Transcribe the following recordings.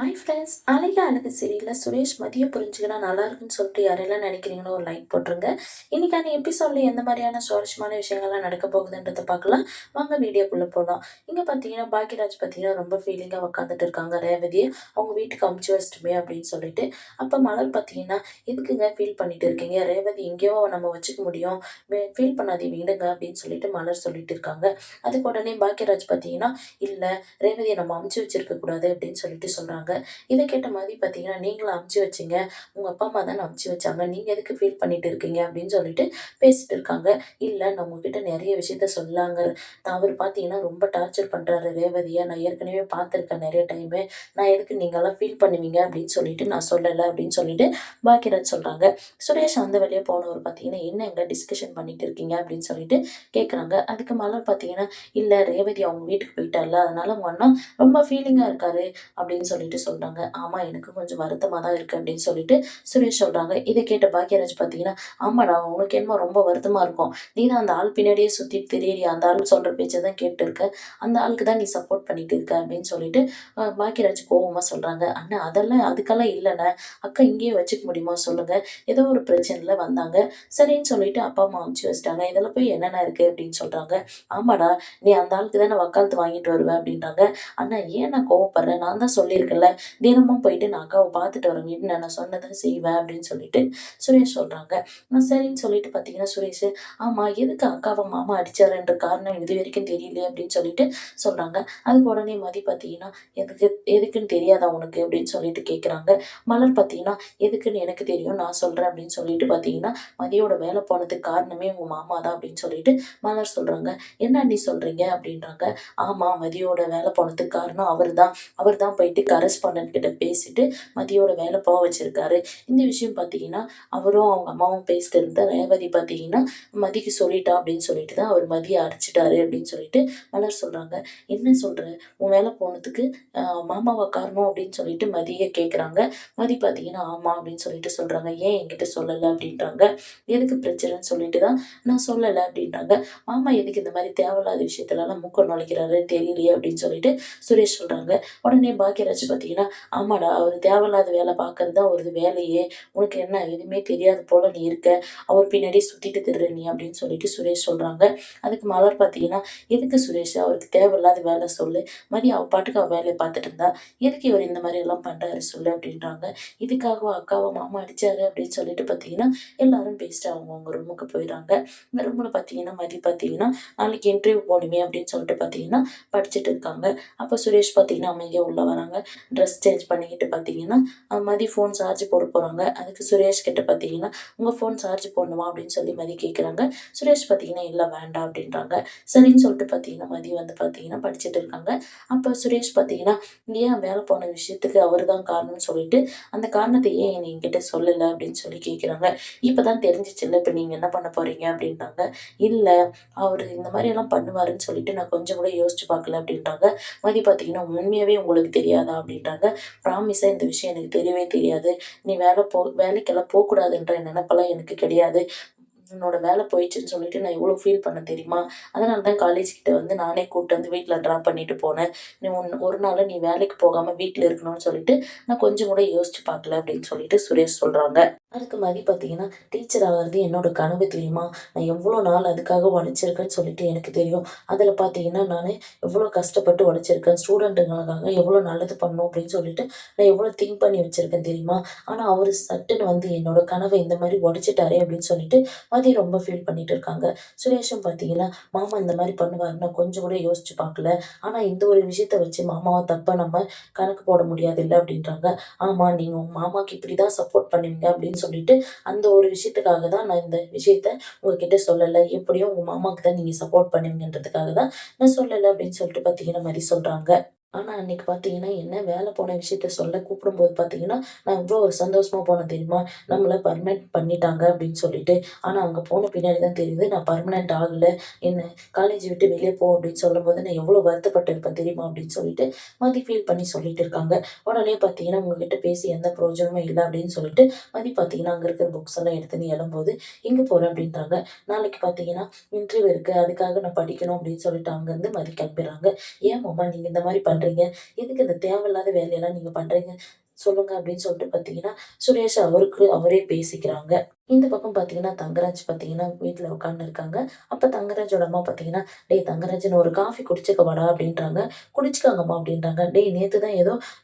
Hi friends, அழகா அழகு சீரியலில் சுரேஷ் மதியம் புரிஞ்சுக்கினா நல்லா இருக்குன்னு சொல்லிட்டு யாரெல்லாம் நினைக்கிறீங்களோ ஒரு லைக் போட்டுருங்க. இன்னைக்கான எபிசோட்ல எந்த மாதிரியான சுவாரஸ்யமான விஷயங்கள்லாம் நடக்க போகுதுன்றத பார்க்கலாம். வாங்க வீடியோக்குள்ளே போகலாம். இங்கே பார்த்தீங்கன்னா பாக்யராஜ் பார்த்தீங்கன்னா ரொம்ப ஃபீலிங்காக உட்காந்துட்டு இருக்காங்க ரேவதியை அவங்க வீட்டுக்கு அமுச்சு வச்சிட்டுமே அப்படின்னு சொல்லிட்டு. அப்போ மலர் பார்த்தீங்கன்னா எதுக்குங்க ஃபீல் பண்ணிட்டு இருக்கீங்க, ரேவதி எங்கேயோ நம்ம வச்சுக்க முடியும், ஃபீல் பண்ணாதீங்க விடுங்க அப்படின்னு சொல்லிட்டு மலர் சொல்லிட்டு இருக்காங்க. அதுக்கு உடனே பாக்யராஜ் பார்த்தீங்கன்னா இல்லை, ரேவதியை நம்ம அமுச்சு வச்சிருக்க கூடாது அப்படின்னு சொல்லிட்டு சொல்கிறாங்க. இதை கேட்ட மாதிரி பார்த்தீங்கன்னா நீங்களும் அமுச்சு வச்சிங்க, உங்கள் அப்பா அம்மா தானே அமுச்சு வச்சாங்க, நீங்கள் எதுக்கு ஃபீல் பண்ணிட்டு இருக்கீங்க அப்படின்னு சொல்லிட்டு பேசிட்டு இருக்காங்க. இல்லை, நான் உங்ககிட்ட நிறைய விஷயத்த சொல்லாங்க, அவர் பார்த்தீங்கன்னா ரொம்ப டார்ச்சர் பண்ணுறாரு ரேவதியை, நான் ஏற்கனவே பார்த்துருக்கேன் நிறைய டைமு, நான் எதுக்கு நீங்கள்லாம் ஃபீல் பண்ணுவீங்க அப்படின்னு சொல்லிட்டு நான் சொல்லலை அப்படின்னு சொல்லிட்டு பாக்கியராஜ் சொல்கிறாங்க. சுரேஷ் அந்த வழியே போனவர் பார்த்தீங்கன்னா என்ன எங்கே டிஸ்கஷன் பண்ணிட்டு இருக்கீங்க அப்படின்னு சொல்லிட்டு கேட்குறாங்க. அதுக்கு மலர் பார்த்தீங்கன்னா இல்லை, ரேவதி அவங்க வீட்டுக்கு போயிட்டால அதனால உங்க அண்ணா ரொம்ப ஃபீலிங்காக இருக்காரு அப்படின்னு சொல்லிட்டு சொல்றாங்க. ஆமா, எனக்கு கொஞ்சம் வருத்தமா தான் இருக்கு அப்படின்னு சொல்லிட்டு சுரேஷ் சொல்றாங்க. இதை கேட்ட பாக்யராஜ் பார்த்தீங்கன்னா, ஆமாடா உனக்கு என்னமோ ரொம்ப வருத்தமா இருக்கும். நீ தான் அந்த ஆள் பின்னாடியே சுத்திட்டு திரியறிய, அந்த ஆள் சொல்ற பேச்சை தான் கேட்டு இருக்க. அந்த ஆளுக்கு தான் நீ சப்போர்ட் பண்ணிட்டு இருக்க அப்படின்னு சொல்லிட்டு பாக்யராஜ் கோவமா சொல்றாங்க. அண்ணா அதெல்லாம் அதுக்கெல்லாம் இல்லைண்ணே, அக்கா இங்கேயே வச்சுக்க முடியுமா சொல்லுங்க. ஏதோ ஒரு பிரச்சனைல வந்தாங்க, சரின்னு சொல்லிட்டு அப்பா அம்மா அமுச்சு வச்சிட்டாங்க. இதில் போய் என்னென்ன இருக்கு அப்படின்னு சொல்றாங்க. ஆமாடா, நீ அந்த ஆளுக்கு தானே வக்காலத்து வாங்கிட்டு வருவ அப்படின்றாங்க. அண்ணா ஏன் நான் கோவப்படுறேன், நான் தான் சொல்லியிருக்கேன்ல, தினமும் போயிட்டு நான் அக்காவை பார்த்துட்டு வரேன், வீட்டு நான் சொன்னதை செய்வேன் அப்படின்னு சொல்லிட்டு சுரேஷ் சொல்கிறாங்க. சரின்னு சொல்லிட்டு பார்த்தீங்கன்னா சுரேஷ், ஆமாம் எதுக்கு அக்காவை மாமா அடிச்சாருன்ற காரணம் இது வரைக்கும் தெரியலையே அப்படின்னு சொல்லிட்டு சொல்கிறாங்க. அதுக்கு உடனே மதி பார்த்தீங்கன்னா எதுக்கு எதுக்குன்னு தெரியாதா உனக்கு அப்படின்னு சொல்லிட்டு கேட்குறாங்க. மலர் பார்த்தீங்கன்னா எதுக்குன்னு எனக்கு தெரியும், நான் சொல்கிறேன் அப்படின்னு சொல்லிட்டு பார்த்தீங்கன்னா மதியோட வேலை போனதுக்கு காரணமே உங்கள் மாமா தான் அப்படின்னு சொல்லிட்டு மலர் சொல்கிறாங்க. என்ன நீ சொல்கிறீங்க அப்படின்றாங்க. ஆமாம், மதியோட வேலை போனதுக்கு காரணம் அவர் தான் போயிட்டு கரஸ்பாண்டன்ட் கிட்ட பேசிட்டு மதியோட வேலை போக வச்சிருக்காரு. இந்த விஷயம் பார்த்தீங்கன்னா அவரும் அவங்க அம்மாவும் பேசிட்டு இருந்த ரேவதி பார்த்தீங்கன்னா மதிக்கு சொல்லிட்டா அப்படின்னு சொல்லிட்டு தான் அவர் மதியை அடிச்சிட்டாரு அப்படின்னு சொல்லிட்டு மலர் சொல்றாங்க. என்ன சொல்ற, உன் வேலை போனதுக்கு மாமாவா காரணம் அப்படின்னு சொல்லிட்டு மதியை கேட்குறாங்க. மதி பார்த்தீங்கன்னா ஆமா அப்படின்னு சொல்லிட்டு சொல்றாங்க. ஏன் என்கிட்ட சொல்லலை அப்படின்றாங்க. எதுக்கு பிரச்சனைன்னு சொல்லிட்டு தான் நான் சொல்லலை அப்படின்றாங்க. மாமா எதுக்கு இந்த மாதிரி தேவையில்லாத விஷயத்துலலாம் மூக்க நுழைக்கிறாருன்னு தெரியலையே அப்படின்னு சொல்லிட்டு சுரேஷ் சொல்றாங்க. உடனே பாக்யராஜ் பார்த்தீங்கன்னா, ஆமாடா அவர் தேவையில்லாத வேலை பார்க்கறது தான் ஒரு வேலையே, உனக்கு என்ன எதுவுமே தெரியாது போல நீ இருக்க, அவர் பின்னாடியே சுற்றிட்டு திரிற நீ அப்படின்னு சொல்லிட்டு சுரேஷ் சொல்கிறாங்க. அதுக்கு மலர் பார்த்தீங்கன்னா, எதுக்கு சுரேஷ் அவருக்கு தேவையில்லாத வேலை சொல்லு, மதி அவள் பாட்டுக்கு அவள் வேலையை பார்த்துட்டு இருந்தா, எதுக்கு இவர் இந்த மாதிரி எல்லாம் பண்ணுறாரு சொல்லு அப்படின்றாங்க. இதுக்காக அக்காவை மாமா அடிச்சாரு அப்படின்னு சொல்லிட்டு பார்த்தீங்கன்னா எல்லாரும் பேசிட்டு அவங்கவுங்க ரூமுக்கு போயிடுறாங்க. இந்த ரூமில் பார்த்தீங்கன்னா மதி பார்த்தீங்கன்னா நாளைக்கு இன்டர்வியூ போகணுமே அப்படின்னு சொல்லிட்டு பார்த்தீங்கன்னா படிச்சுட்டு இருக்காங்க. அப்போ சுரேஷ் பார்த்தீங்கன்னா அமைதியாக உள்ளே வராங்க. ட்ரெஸ் சேஞ்ச் பண்ணிக்கிட்டு பார்த்தீங்கன்னா மதி ஃபோன் சார்ஜ் போட போகிறாங்க. அதுக்கு சுரேஷ் கிட்ட பார்த்தீங்கன்னா உங்கள் ஃபோன் சார்ஜ் போடணுமா அப்படின்னு சொல்லி மதி கேட்குறாங்க. சுரேஷ் பார்த்தீங்கன்னா இல்லை வேண்டாம் அப்படின்றாங்க. சரின்னு சொல்லிட்டு பார்த்தீங்கன்னா மதி வந்து பார்த்தீங்கன்னா படிச்சுட்டு இருக்காங்க. அப்போ சுரேஷ் பார்த்தீங்கன்னா ஏன் வேலை போன விஷயத்துக்கு அவர் தான் காரணம்னு சொல்லிட்டு அந்த காரணத்தை ஏன் என்கிட்ட சொல்லலை அப்படின்னு சொல்லி கேட்குறாங்க. இப்போ தான் தெரிஞ்சிச்சுல்ல, இப்போ நீங்கள் என்ன பண்ண போகிறீங்க அப்படின்றாங்க. இல்லை, அவர் இந்த மாதிரி எல்லாம் பண்ணுவாருன்னு சொல்லிட்டு நான் கொஞ்சம் கூட யோசிச்சு பார்க்கல அப்படின்றாங்க. மதி பார்த்தீங்கன்னா உண்மையாகவே உங்களுக்கு தெரியாதா அப்படின்றாங்க. ப்ராமிஸாக இந்த விஷயம் எனக்கு தெரியவே தெரியாது, நீ வேலைக்கெல்லாம் போகக்கூடாதுன்ற நினைப்பெல்லாம் எனக்கு கிடையாது, உன்னோட வேலை போயிடுச்சுன்னு சொல்லிட்டு நான் எவ்வளோ ஃபீல் பண்ண தெரியுமா, அதனால தான் காலேஜ் கிட்ட வந்து நானே கூப்பிட்டு வந்து வீட்டில் ட்ராப் பண்ணிட்டு போனேன், நீ ஒரு நாள் நீ வேலைக்கு போகாமல் வீட்டில் இருக்கணும்னு சொல்லிட்டு நான் கொஞ்சம் கூட யோசிச்சு பார்க்கல அப்படின்னு சொல்லிட்டு சுரேஷ் சொல்கிறாங்க. அதுக்கு மதி பார்த்தீங்கன்னா டீச்சர் ஆகிறது என்னோட கனவு தெரியுமா, நான் எவ்வளோ நாள் அதுக்காக உழைச்சிருக்கேன்னு சொல்லிட்டு எனக்கு தெரியும், அதில் பார்த்தீங்கன்னா நான் எவ்வளோ கஷ்டப்பட்டு உழைச்சிருக்கேன், ஸ்டூடெண்ட்டுங்களுக்காக எவ்வளோ நல்லது பண்ணணும் அப்படின்னு சொல்லிட்டு நான் எவ்வளோ திங்க் பண்ணி வச்சுருக்கேன் தெரியுமா, ஆனால் அவர் சட்டுன்னு வந்து என்னோட கனவை இந்த மாதிரி உடைச்சிட்டாரே அப்படின்னு சொல்லிட்டு மதி ரொம்ப ஃபீல் பண்ணிட்டு இருக்காங்க. சுரேஷும் பார்த்தீங்கன்னா மாமா இந்த மாதிரி பண்ணுவாருன்னு கொஞ்சம் கூட யோசிச்சு பார்க்கல, ஆனால் இந்த ஒரு விஷயத்த வச்சு மாமாவை தப்பாக நம்ம கணக்கு போட முடியாது இல்லை அப்படின்றாங்க. ஆமாம், நீங்கள் உங்கள் மாமாவுக்கு இப்படி தான் சப்போர்ட் பண்ணுவீங்க அப்படின்னு சொல்லிட்டு அந்த ஒரு விஷயத்துக்காக தான் நான் இந்த விஷயத்த உங்ககிட்ட சொல்லலை, எப்படியும் உங்கள் மாமாவுக்கு தான் நீங்கள் சப்போர்ட் பண்ணுவீங்கன்றதுக்காக தான் நான் சொல்லலை அப்படின்னு சொல்லிட்டு பார்த்தீங்கன்னா மாதிரி சொல்கிறாங்க. ஆனா, அன்னைக்கு பார்த்தீங்கன்னா, என்ன வேலை போன விஷயத்த சொல்ல கூப்பிடும்போது பார்த்தீங்கன்னா, நான் எவ்ளோ ஒரு சந்தோஷமா போனேன் தெரியுமா? நம்மள பர்மனென்ட் பண்ணிட்டாங்க அப்படின்னு சொல்லிட்டு. ஆனா, அங்க போன பின்னாடி தான் தெரியுது, நான் பர்மனென்ட் ஆகல. என்ன காலேஜ் விட்டு வெளிய போ அப்படின்னு சொல்லும்போது, நான் எவ்வளோ வருத்தப்பட்டுருப்பேன் தெரியுமா? அப்படின்னு சொல்லிட்டு மதி ஃபீல் பண்ணி சொல்லிட்டு இருக்காங்க. உடனே பார்த்தீங்கன்னா, உங்ககிட்ட பேசி எந்த பிரயோஜனமும் இல்ல அப்படின்னு சொல்லிட்டு, மதி பார்த்தீங்கன்னா, அங்க இருக்கிற புக்ஸ் எல்லாம் எடுத்துன்னு எழும்போது, எங்க போற அப்படின்றாங்க. நாளைக்கு பார்த்தீங்கன்னா, இன்டர்வியூ இருக்கு. அதுக்காக நான் படிக்கணும் அப்படின்னு சொல்லிட்டு அங்கருந்து மதி கிளம்பிடுறாங்க. ஏன் மாமா நீங்க இந்த மாரி பண்றீங்க? பண்றீங்க? எதுக்கு இந்த தேவையில்லாத வேலையெல்லாம் நீங்க பண்றீங்க? சொல்லுங்க அப்படின்னு சொல்லிட்டு பார்த்தீங்கன்னா, சுரேஷ் அவருக்கு அவரே பேசிக்கிறாங்க. இந்த பக்கம் பார்த்தீங்கன்னா, தங்கராஜ் பார்த்தீங்கன்னா, வீட்ல உட்காந்துருக்காங்க. அப்ப தங்கராஜோட அம்மா பார்த்தீங்கன்னா, "டேய் தங்கராஜ் நான் ஒரு காஃபி குடிச்சுக்க வாடா" அப்படின்றாங்க. "குடிச்சுக்கோங்கம்மா" அப்படின்றாங்க. "டேய் நேத்து தான் ஏதோ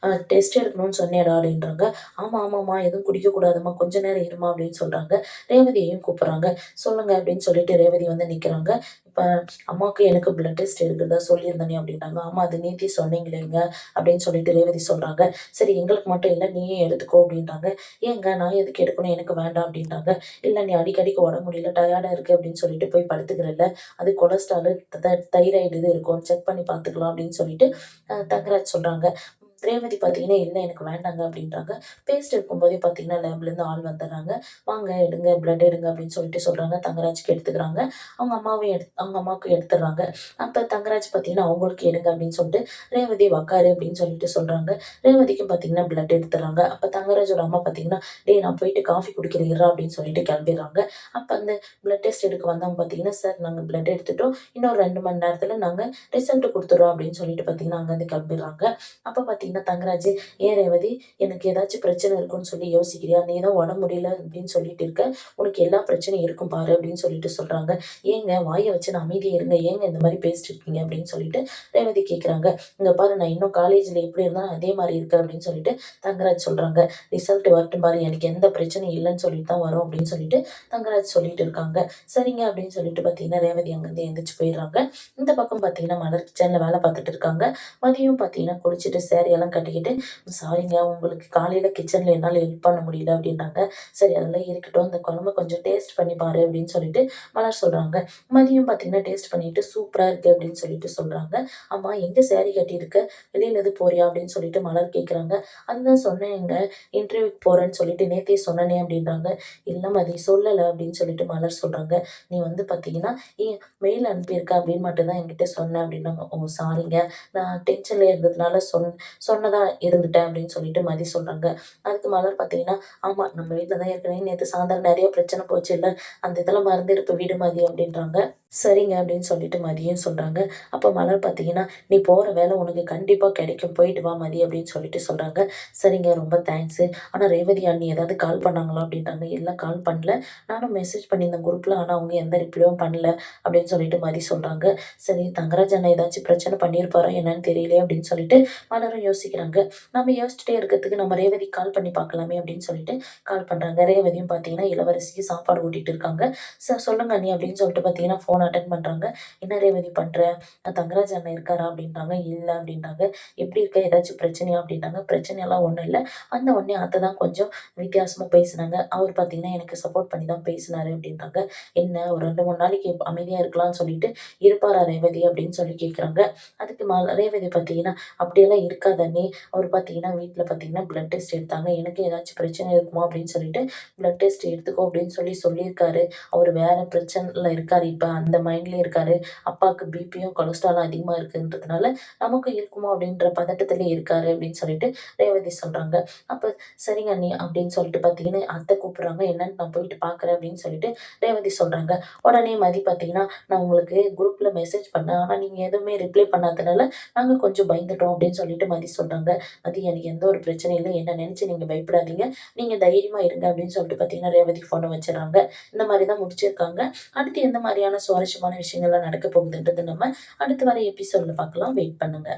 டெஸ்ட் எடுக்கணும்னு சொன்னியேடா" அப்படின்றாங்க. "ஆமா, ஆமாம்மா எதுவும் குடிக்கக்கூடாதும்மா. கொஞ்ச நேரம் இரும்மா" அப்படின்னு சொல்றாங்க. ரேவதியையும் கூப்பிடுறாங்க. "சொல்லுங்க" அப்படின்னு சொல்லிட்டு ரேவதி வந்து நிக்கிறாங்க. இப்ப அம்மாவுக்கு எனக்கு பிளட் டெஸ்ட் எடுக்கிறதா சொல்லியிருந்தனே அப்படின்றாங்க. "ஆமா அது நேத்தே சொன்னீங்களேங்க" அப்படின்னு சொல்லிட்டு ரேவதி சொல்றாங்க. "சரி எங்களுக்கு மட்டும் இல்ல நீயே எடுத்துக்கோ" அப்படின்றாங்க. "ஏங்க நான் எதுக்கு எடுக்கணும்? எனக்கு வேண்டாம்" அப்படின்ட்டாங்க. "இல்ல நீ அடிக்கடிக்கு உடம்பு முடியல, டயர்டா இருக்கு அப்படின்னு சொல்லிட்டு போய் படுத்துக்கிறல்ல, அது கொலஸ்ட்ராலு, தைராய்டு இது இருக்கும். செக் பண்ணி பார்த்துக்கலாம்" அப்படின்னு சொல்லிட்டு தங்கராஜ் சொல்றாங்க. ரேவதி பார்த்தீங்கன்னா, "இல்ல எனக்கு வேண்டாங்க" அப்படின்றாங்க. பேசிட்டு இருக்கும்போதே பார்த்தீங்கன்னா, லேப்லேருந்து ஆள் வந்துடுறாங்க. "வாங்க எடுங்க, பிளட் எடுங்க" அப்படின்னு சொல்லிட்டு சொல்றாங்க. தங்கராஜ்க்கு எடுத்துக்கிறாங்க. அவங்க அம்மாவுக்கும் எடுத்துடுறாங்க. அப்ப தங்கராஜ் பார்த்தீங்கன்னா, "அவங்களுக்கு எடுங்க" அப்படின்னு சொல்லிட்டு, "ரேவதி உக்காரு" அப்படின்னு சொல்லிட்டு சொல்றாங்க. ரேவதிக்கும் பார்த்தீங்கன்னா, பிளட் எடுத்துடுறாங்க. அப்ப தங்கராஜோட அம்மா பார்த்தீங்கன்னா, "டேய் நான் போயிட்டு காஃபி குடிக்கிறேன் இருடா" அப்படின்னு சொல்லிட்டு கிளம்பிடுறாங்க. அப்ப அந்த பிளட் டெஸ்ட் எடுக்க வந்தவங்க பார்த்தீங்கன்னா, "சார் நாங்க பிளட் எடுத்துட்டோம். இன்னும் 2 மணி நேரத்தில நாங்க ரிசல்ட் குடுத்துர்றோம்" அப்படின்னு சொல்லிட்டு பார்த்தீங்கன்னா, அங்கருந்து கிளம்பிடுறாங்க. அப்ப பார்த்தீங்கன்னா, தங்கராஜ், "ஏன் ரேவதி எனக்கு ஏதாச்சும் பிரச்சனை இருக்குன்னு சொல்லி யோசிக்கிறியா? நீ தான் உடம்பு முடியல அப்படின்னு சொல்லிட்டு இருக்க. உனக்கு எல்லா பிரச்சனையும் இருக்கும் பாரு" அப்படின்னு சொல்லிட்டு சொல்றாங்க. "ஏங்க வாய வச்சுன்னு அமைதியா இருங்க. ஏங்க இந்த மாரி பேசிட்டு இருக்கீங்க?" அப்படின்னு சொல்லிட்டு ரேவதி கேட்குறாங்க. "இங்க பாரு நான் இன்னும் காலேஜ்ல எப்படி இருந்தேனோ அதே மாரி இருக்கேன்" அப்படின்னு சொல்லிட்டு தங்கராஜ் சொல்றாங்க. "ரிசல்ட் வரட்டும் பாரு. எனக்கு எந்த பிரச்சனையும் இல்லன்னு சொல்லிட்டு தான் வரும்" அப்படின்னு சொல்லிட்டு தங்கராஜ் சொல்லிட்டு இருக்காங்க. "சரிங்க" அப்படின்னு சொல்லிட்டு பார்த்தீங்கன்னா, ரேவதி அங்கருந்து எந்திரிச்சு போயிடுறாங்க. இந்த பக்கம் பார்த்தீங்கன்னா, மலர் கிச்சன்ல வேலை பார்த்துட்டு இருக்காங்க. மதியம் பார்த்தீங்கன்னா, குளிச்சுட்டு சேரி எல்லாம் கட்டிக்கிட்டு, "சாரிங்க உங்களுக்கு காலையில கிச்சன்ல என்னால ஹெல்ப் பண்ண முடியல" அப்படின்னாங்க. "சரி அதெல்லாம் இருக்கட்டும். இந்த குழம்ப கொஞ்சம் டேஸ்ட் பண்ணி பாரு" அப்படின்னு சொல்லிட்டு மலர் சொல்றாங்க. மதியம் பார்த்தீங்கன்னா, டேஸ்ட் பண்ணிட்டு "சூப்பரா இருக்கு" அப்படின்னு சொல்லிட்டு சொல்றாங்க. "ஆமா எங்க சேரி கட்டியிருக்க? வெளியில எதுவும் போறியா?" அப்படின்னு சொல்லிட்டு மலர் கேட்குறாங்க. "அதுதான் சொன்னேங்க, இன்டர்வியூக்கு போறேன்னு சொல்லிட்டு நேத்தே சொன்னனே" அப்படின்றாங்க. "இல்ல மதி சொல்லல" அப்படின்னு சொல்லிட்டு மலர் சொல்றாங்க. "நீ வந்து பார்த்தீங்கன்னா, மெயில் அனுப்பியிருக்க அப்படின்னு மட்டும் தான் என்கிட்ட சொன்ன" அப்படின்னாங்க. "ஓ! சாரிங்க. நான் டென்ஷன்ல இருந்ததுனால சொன்னதா இருந்துட்டேன்" அப்படின்னு சொல்லிட்டு மதி சொல்றாங்க. அதுக்கு மலர் பார்த்தீங்கன்னா, "ஆமா நம்ம வீட்ல தான் ஏற்கனவே நேத்து சாயந்தரம் நெறைய பிரச்சனை போச்சுல்ல, அந்த இதெல்லாம் மறந்துரு இப்ப விடு மதி" அப்படின்றாங்க. "சரிங்க" அப்படின்னு சொல்லிட்டு மதியும் சொல்றாங்க. அப்ப மலர் பார்த்தீங்கன்னா, "நீ போற வேலை உனக்கு கண்டிப்பா கிடைக்கும். போயிட்டு வா மதி" அப்படின்னு சொல்லிட்டு சொல்றாங்க. "சரிங்க ரொம்ப தேங்க்ஸு. ஆனா ரேவதி அண்ணி ஏதாவது கால் பண்ணாங்களா?" அப்படின்றாங்க. "இல்ல கால் பண்ணல. நானும் மெசேஜ் பண்ணியிருந்தேன் குரூப்ல. ஆனா அவங்க எந்த ரிப்ளேயும் பண்ணல" அப்படின்னு சொல்லிட்டு மதி சொல்றாங்க. "சரி தங்கராஜ் அண்ணன் ஏதாச்சும் பிரச்சனை பண்ணியிருப்பாரா என்னன்னு தெரியலையே" அப்படின்னு சொல்லிட்டு மலரும் யோசிக்கிறாங்க. நம்ம யோசிச்சுட்டே இருக்கிறதுக்கு நம்ம ரேவதிக்கு கால் பண்ணி பார்க்கலாமே அப்படின்னு சொல்லிட்டு கால் பண்றாங்க. ரேவதியும் பார்த்தீங்கன்னா, இளவரசிக்கு சாப்பாடு ஊட்டிட்டு இருக்காங்க. "சொல்லுங்க அண்ணி" அப்படின்னு சொல்லிட்டு பார்த்தீங்கன்னா, ஃபோன் அட்டெண்ட் பண்றாங்க. "என்ன ரேவதி பண்ற? தங்கராஜ் அண்ணன் இருக்காரா?" அப்படின்றாங்க. "இல்ல" அப்படின்றாங்க. "எப்படி இருக்க? ஏதாச்சும் பிரச்சனையா?" அப்படின்னாங்க. "பிரச்சனையெல்லாம் ஒண்ணும் இல்ல. வந்த உடனே அத்தை தான் கொஞ்சம் வித்தியாசமா பேசுனாங்க. அவர் பார்த்தீங்கன்னா, எனக்கு சப்போர்ட் பண்ணி தான் பேசினாரு" அப்படின்றாங்க. "என்ன ஒரு 2, 3 நாளைக்கு அமைதியா இருக்கலாம்னு சொல்லிட்டு இருப்பாரா ரேவதி?" அப்படின்னு சொல்லி கேட்குறாங்க. அதுக்கு ரேவதி பார்த்தீங்கன்னா, "அப்படியெல்லாம் இருக்காது அண்ணி. அவரு பார்த்தீங்கன்னா, வீட்ல பார்த்தீங்கன்னா பிளட் டெஸ்ட் எடுத்தாங்க. எனக்கு ஏதாச்சும் பிரச்சனை இருக்குமோ அப்படின்னு சொல்லிட்டு பிளட் டெஸ்ட் எடுத்துக்கோ அப்படின்னு சொல்லியிருக்காரு. அவரு வேற பிரச்சனைல இருக்காரு இப்ப. அந்த மைண்ட்லயே இருக்காரு. அப்பாவுக்கு பிபியும், கொலஸ்ட்ராலும் அதிகமா இருக்குன்றதுனால, நமக்கும் இருக்குமோ அப்படின்ற பதட்டத்திலே இருக்காரு" அப்படின்னு சொல்லிட்டு ரேவதி சொல்றாங்க. அப்ப "சரிங்க அண்ணி" அப்படின்னு சொல்லிட்டு பார்த்தீங்கன்னா, அத்தை கூப்பிடுறாங்க. "என்னன்னு நான் போயிட்டு பார்க்குறேன்" அப்படின்னு சொல்லிட்டு ரேவதி சொல்றாங்க. உடனே மதி பார்த்தீங்கன்னா, "நான் உங்களுக்கு குரூப்ல மெசேஜ் பண்ணேன். ஆனா நீங்க எதுவுமே ரிப்ளை பண்ணாதனால, நாங்க கொஞ்சம் பயந்துட்டோம்" அப்படின்னு சொல்லிட்டு மதி சொல்றாங்க. "மதி எனக்கு எந்த ஒரு பிரச்சனையும் இல்ல. என்ன நினைச்சு நீங்க பயப்படாதீங்க. நீங்க தைரியமா இருங்க" அப்படின்னு சொல்லிட்டு பார்த்தீங்கன்னா, ரேவதி ஃபோன வச்சுர்றாங்க. இந்த மாரி தான் முடிச்சிருக்காங்க. அடுத்து எந்த மாரியான சுவாரஸ்யமான விஷயங்கள்லாம் நடக்க போகுதுன்றது நம்ம அடுத்து வர எபிசோட்ல பார்க்கலாம். வெயிட் பண்ணுங்க.